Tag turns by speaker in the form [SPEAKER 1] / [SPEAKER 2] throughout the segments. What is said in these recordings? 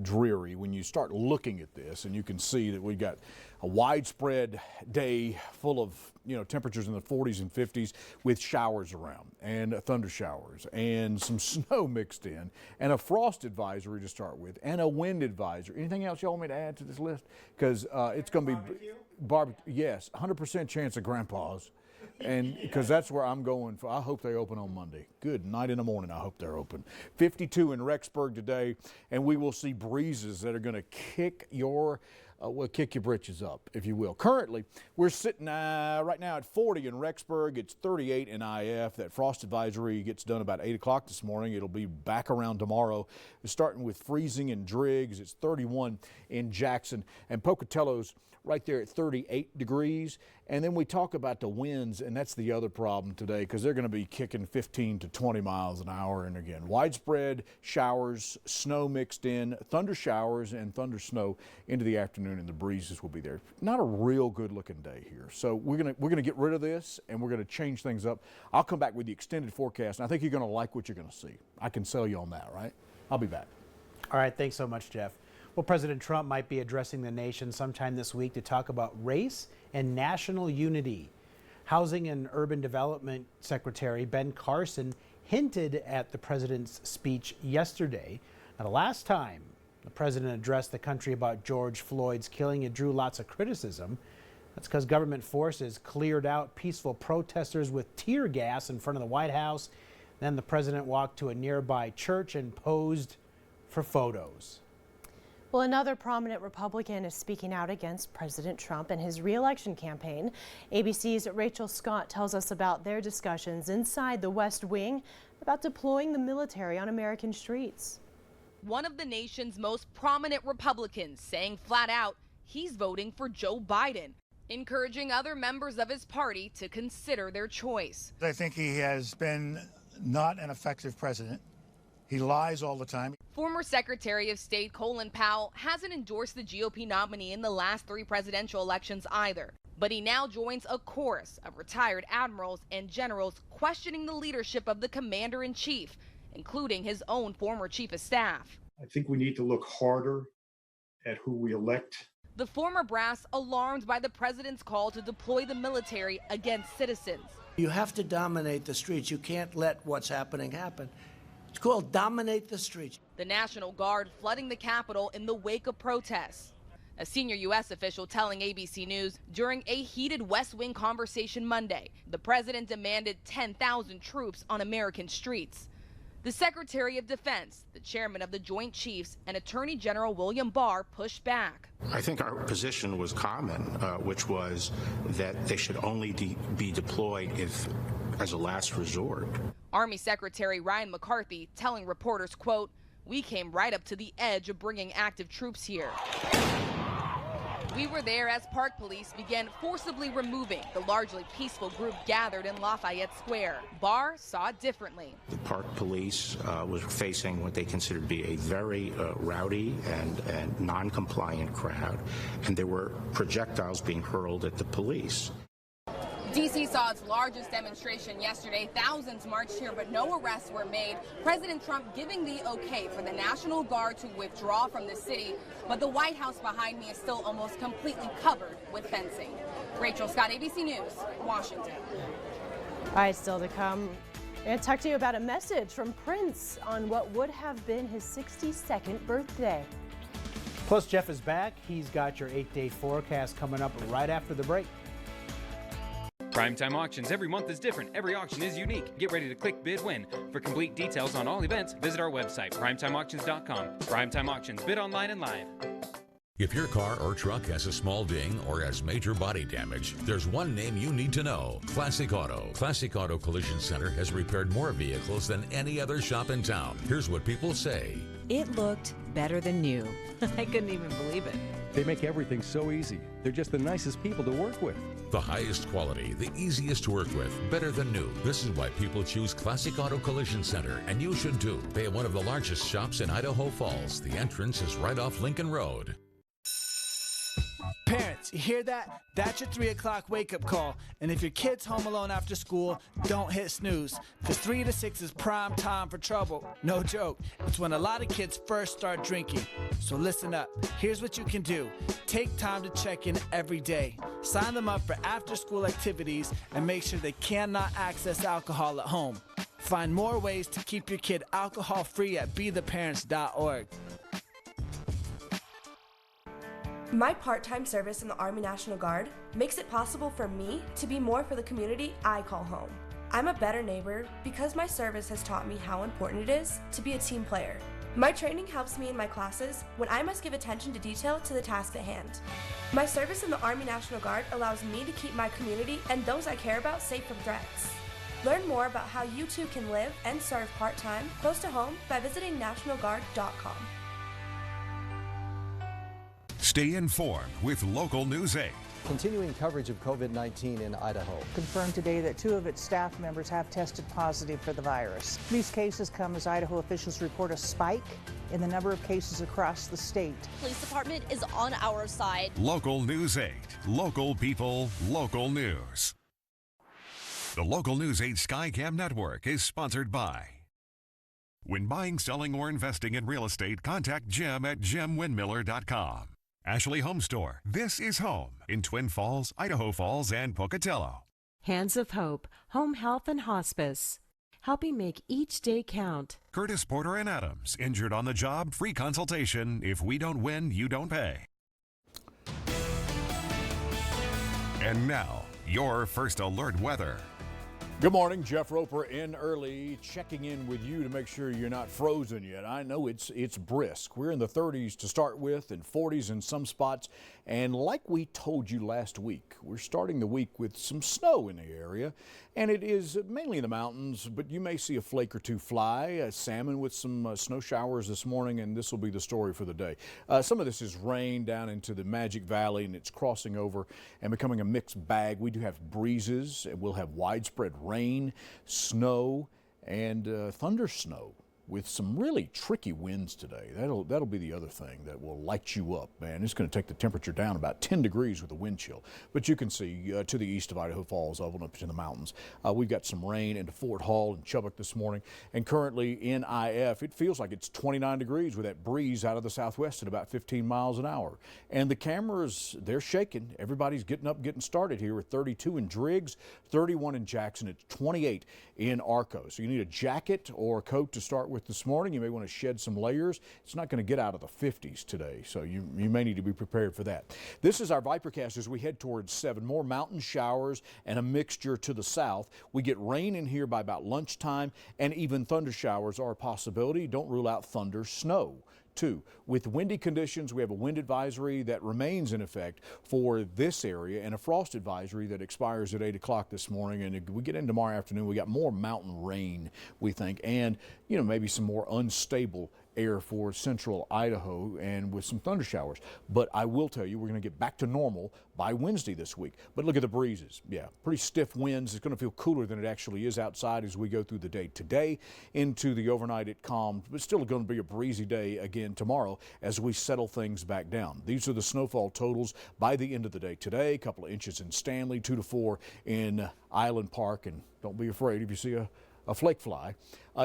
[SPEAKER 1] dreary when you start looking at this, and you can see that we've got a widespread day full of temperatures in the 40s and 50s with showers around and thunder showers and some snow mixed in and a frost advisory to start with and a wind advisory. Anything else y'all want me to add to this list? Because it's going to be barbecue. Yes, 100% chance of grandpa's. And because that's where I'm going for. I hope they open on Monday. Good night in the morning. I hope they're open. 52 in Rexburg today, and we will see breezes that are going to kick your britches up, if you will. Currently, we're sitting right now at 40 in Rexburg. It's 38 in IF. That frost advisory gets done about 8 o'clock this morning. It'll be back around tomorrow. It's starting with freezing in Driggs. It's 31 in Jackson. And Pocatello's right there at 38 degrees. And then we talk about the winds, and that's the other problem today because they're going to be kicking 15 to 20 miles an hour. And again, widespread showers, snow mixed in, thunder showers and thunder snow into the afternoon, and the breezes will be there. Not a real good looking day here. So we're gonna get rid of this, and we're going to change things up. I'll come back with the extended forecast, and I think you're going to like what you're going to see. I can sell you on that, right? I'll be back.
[SPEAKER 2] All right, thanks so much, Jeff. Well, President Trump might be addressing the nation sometime this week to talk about race and national unity. Housing and Urban Development Secretary Ben Carson hinted at the president's speech yesterday. Now, the last time the president addressed the country about George Floyd's killing, it drew lots of criticism. That's because government forces cleared out peaceful protesters with tear gas in front of the White House. Then the president walked to a nearby church and posed for photos.
[SPEAKER 3] Well, another prominent Republican is speaking out against President Trump and his re-election campaign. ABC's Rachel Scott tells us about their discussions inside the West Wing about deploying the military on American streets.
[SPEAKER 4] One of the nation's most prominent Republicans saying flat out he's voting for Joe Biden, encouraging other members of his party to consider their choice.
[SPEAKER 5] I think he has been not an effective president. He lies all the time.
[SPEAKER 4] Former Secretary of State Colin Powell hasn't endorsed the GOP nominee in the last 3 presidential elections either. But he now joins a chorus of retired admirals and generals questioning the leadership of the commander-in-chief, including his own former chief of staff.
[SPEAKER 6] I think we need to look harder at who we elect.
[SPEAKER 4] The former brass alarmed by the president's call to deploy the military against citizens.
[SPEAKER 7] You have to dominate the streets. You can't let what's happening happen. It's called dominate the streets.
[SPEAKER 4] The National Guard flooding the Capitol in the wake of protests. A senior U.S. official telling ABC News during a heated West Wing conversation Monday, the president demanded 10,000 troops on American streets. The Secretary of Defense, the chairman of the Joint Chiefs, and Attorney General William Barr pushed back.
[SPEAKER 8] I think our position was common, which was that they should only be deployed as a last resort.
[SPEAKER 4] Army Secretary Ryan McCarthy telling reporters, quote, "We came right up to the edge of bringing active troops here. We were there as Park Police began forcibly removing the largely peaceful group gathered in Lafayette Square." Barr saw it differently.
[SPEAKER 8] The Park Police was facing what they considered to be a very rowdy and non-compliant crowd, and there were projectiles being hurled at the police.
[SPEAKER 4] D.C. saw its largest demonstration yesterday. Thousands marched here, but no arrests were made. President Trump giving the okay for the National Guard to withdraw from the city, but the White House behind me is still almost completely covered with fencing. Rachel Scott, ABC News, Washington.
[SPEAKER 3] All right, still to come. And talk to you about a message from Prince on what would have been his 62nd birthday.
[SPEAKER 2] Plus, Jeff is back. He's got your 8-day forecast coming up right after the break.
[SPEAKER 9] Primetime Auctions every month is different. Every auction is unique. Get ready to click, bid, win. For complete details on all events, visit our website, primetimeauctions.com. Primetime Auctions, bid online and live.
[SPEAKER 10] If your car or truck has a small ding or has major body damage, there's one name you need to know: Classic Auto. Classic Auto Collision Center has repaired more vehicles than any other shop in town. Here's what people say.
[SPEAKER 11] It looked better than new. I couldn't even believe it.
[SPEAKER 12] They make everything so easy. They're just the nicest people to work with.
[SPEAKER 10] The highest quality, the easiest to work with, better than new. This is why people choose Classic Auto Collision Center, and you should too. They have one of the largest shops in Idaho Falls. The entrance is right off Lincoln Road.
[SPEAKER 13] Parents, Parents, you hear that? That's your 3 o'clock wake-up call. And if your kid's home alone after school, don't hit snooze, because 3 to 6 is prime time for trouble. No joke. It's when a lot of kids first start drinking. So listen up. Here's what you can do. Take time to check in every day. Sign them up for after-school activities and make sure they cannot access alcohol at home. Find more ways to keep your kid alcohol-free at BeTheParents.org.
[SPEAKER 14] My part-time service in the Army National Guard makes it possible for me to be more for the community I call home. I'm a better neighbor because my service has taught me how important it is to be a team player. My training helps me in my classes when I must give attention to detail to the task at hand. My service in the Army National Guard allows me to keep my community and those I care about safe from threats. Learn more about how you too can live and serve part-time close to home by visiting nationalguard.com.
[SPEAKER 15] Stay informed with Local News 8.
[SPEAKER 16] Continuing coverage of COVID-19 in Idaho.
[SPEAKER 17] Confirmed today that 2 of its staff members have tested positive for the virus. These cases come as Idaho officials report a spike in the number of cases across the state.
[SPEAKER 18] Police department is on our side.
[SPEAKER 15] Local News 8. Local people, local news. The Local News 8 Skycam Network is sponsored by. When buying, selling, or investing in real estate, contact Jim at jimwindmiller.com. Ashley Home Store. This is home in Twin Falls, Idaho Falls, and Pocatello.
[SPEAKER 11] Hands of Hope, Home Health and Hospice, helping make each day count.
[SPEAKER 15] Curtis Porter and Adams. Injured on the job, free consultation. If we don't win, you don't pay. And now, your first alert weather.
[SPEAKER 1] Good morning, Jeff Roper in early, checking in with you to make sure you're not frozen yet. I know it's brisk. We're in the 30s to start with and 40s in some spots. And like we told you last week, we're starting the week with some snow in the area. And it is mainly in the mountains, but you may see a flake or two fly. Salmon with some snow showers this morning, and this will be the story for the day. Some of this is rain down into the Magic Valley, and it's crossing over and becoming a mixed bag. We do have breezes, and we'll have widespread rain, snow, and thunder snow with some really tricky winds today. That'll be the other thing that will light you up, man. It's going to take the temperature down about 10 degrees with a wind chill. But you can see to the east of Idaho Falls, up into the mountains, we've got some rain into Fort Hall and Chubbuck this morning. And currently in IF, it feels like it's 29 degrees with that breeze out of the southwest at about 15 miles an hour. And the cameras, they're shaking. Everybody's getting up, getting started here with 32 in Driggs, 31 in Jackson, it's 28 in Arco. So you need a jacket or a coat to start with this morning. You may want to shed some layers. It's not going to get out of the 50s today, so you may need to be prepared for that. This is our Vipercast as we head towards 7. More mountain showers and a mixture to the south. We get rain in here by about lunchtime, and even thunder showers are a possibility. Don't rule out thunder, snow. 2. With windy conditions, we have a wind advisory that remains in effect for this area and a frost advisory that expires at 8 o'clock this morning. And we get into tomorrow afternoon, we got more mountain rain, we think, and maybe some more unstable air for central Idaho and with some thunder showers. But I will tell you, we're going to get back to normal by Wednesday this week. But look at the breezes. Yeah, pretty stiff winds. It's going to feel cooler than it actually is outside as we go through the day today. Into the overnight, it calmed, but still going to be a breezy day again tomorrow as we settle things back down. These are the snowfall totals by the end of the day today. A couple of inches in Stanley, 2 to 4 in Island Park. And don't be afraid if you see a flake fly.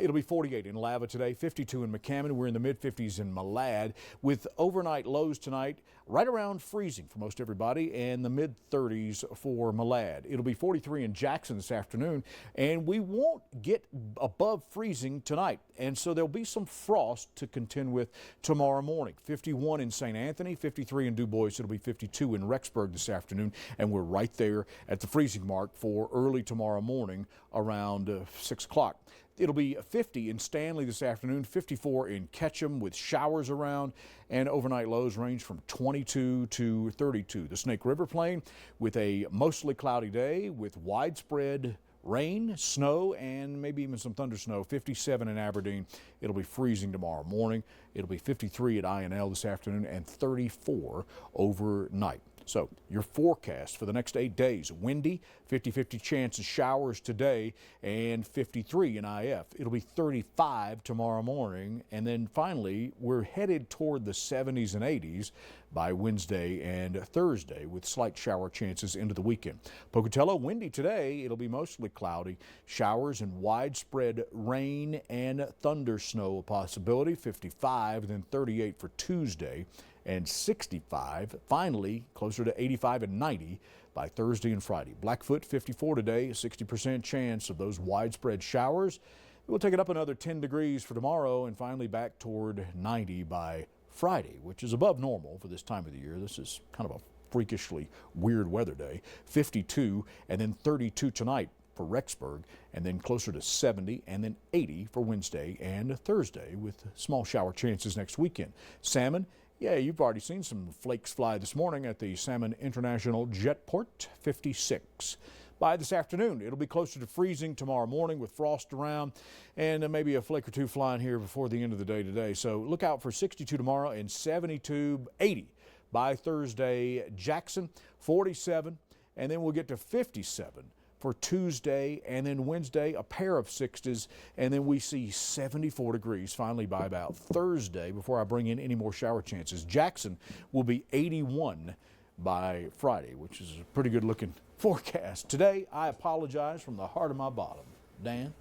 [SPEAKER 1] It'll be 48 in Lava today, 52 in McCammon. We're in the mid-50s in Malad with overnight lows tonight right around freezing for most everybody and the mid-30s for Malad. It'll be 43 in Jackson this afternoon, and we won't get above freezing tonight, and so there'll be some frost to contend with tomorrow morning. 51 in St. Anthony, 53 in Du Bois. It'll be 52 in Rexburg this afternoon, and we're right there at the freezing mark for early tomorrow morning around 6 o'clock. It'll be 50 in Stanley this afternoon, 54 in Ketchum with showers around, and overnight lows range from 22 to 32. The Snake River Plain with a mostly cloudy day with widespread rain, snow, and maybe even some thunder snow. 57 in Aberdeen. It'll be freezing tomorrow morning. It'll be 53 at INL this afternoon and 34 overnight. So your forecast for the next 8 days: windy, 50-50 chance of showers today, and 53 in IF. It'll be 35 tomorrow morning, and then finally we're headed toward the 70s and 80s by Wednesday and Thursday, with slight shower chances into the weekend. Pocatello, windy today. It'll be mostly cloudy. Showers and widespread rain and thunder snow a possibility. 55, then 38 for Tuesday, and 65, finally closer to 85 and 90 by Thursday and Friday. Blackfoot, 54 today, a 60% chance of those widespread showers. We'll take it up another 10 degrees for tomorrow, and finally back toward 90 by Friday, which is above normal for this time of the year. This is kind of a freakishly weird weather day. 52 and then 32 tonight for Rexburg, and then closer to 70 and then 80 for Wednesday and Thursday, with small shower chances next weekend. Salmon, yeah, you've already seen some flakes fly this morning at the Salmon International Jetport. 56. By this afternoon, it'll be closer to freezing tomorrow morning with frost around, and maybe a flake or two flying here before the end of the day today. So look out for 62 tomorrow and 72, 80 by Thursday. Jackson, 47, and then we'll get to 57 for Tuesday, and then Wednesday a pair of 60s, and then we see 74 degrees finally by about Thursday before I bring in any more shower chances. Jackson will be 81 by Friday, which is a pretty good looking forecast. Today, I apologize from the heart of my bottom. Dan?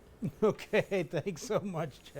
[SPEAKER 2] Okay, thanks so much, Jeff.